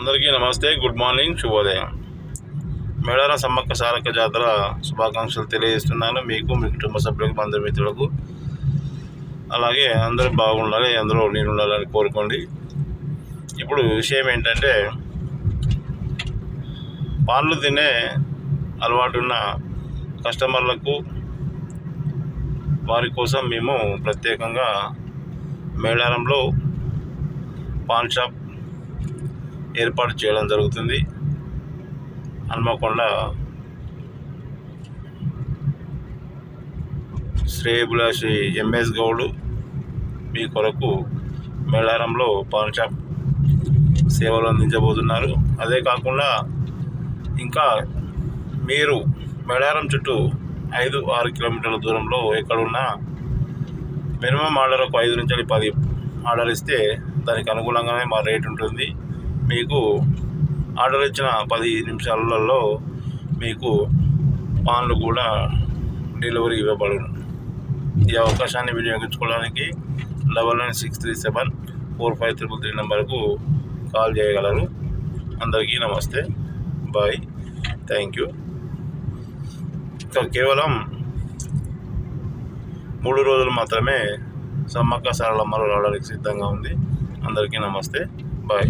అందరికీ నమస్తే, good morning, శుభోదయం. మేడారం సమ్మక్క సారక్క జాతర శుభాకాంక్షలు తెలియజేస్తున్నాను మీకు, మీ కుటుంబ సభ్యులకు, బంధుమిత్రులకు. అలాగే అందరూ బాగుండాలి, అందరూ నేను ఉండాలని కోరుకోండి. ఇప్పుడు విషయం ఏంటంటే, పాన్లు తినే అలవాటున్న కస్టమర్లకు వారి కోసం మేము ప్రత్యేకంగా మేడారంలో పాన్ షాప్ ఏర్పాటు చేయడం జరుగుతుంది. హన్మకొండ శ్రేయభిలాషి ఎంఎస్ గౌడ్ మీ కొరకు మేడారంలో పాన్ షాప్ సేవలు అందించబోతున్నారు. అదే కాకుండా ఇంకా మీరు మేడారం చుట్టూ 5-6 కిలోమీటర్ల దూరంలో ఎక్కడున్నా మినిమం ఆర్డర్ ఒక 5 నుంచి 10 ఆర్డర్ ఇస్తే దానికి అనుగుణంగానే మా రేట్ ఉంటుంది. మీకు ఆర్డర్ ఇచ్చిన 10 నిమిషాలలో మీకు పాన్లు కూడా డెలివరీ ఇవ్వబడును. ఈ అవకాశాన్ని వినియోగించుకోవడానికి 9963745333 నెంబర్కు కాల్ చేయగలరు. అందరికీ నమస్తే, బాయ్, థ్యాంక్ యూ. ఇంకా కేవలం 3 రోజులు మాత్రమే సమ్మక్క సారలమ్మ ఆర్డర్కి సిద్ధంగా ఉంది. అందరికీ నమస్తే, బాయ్.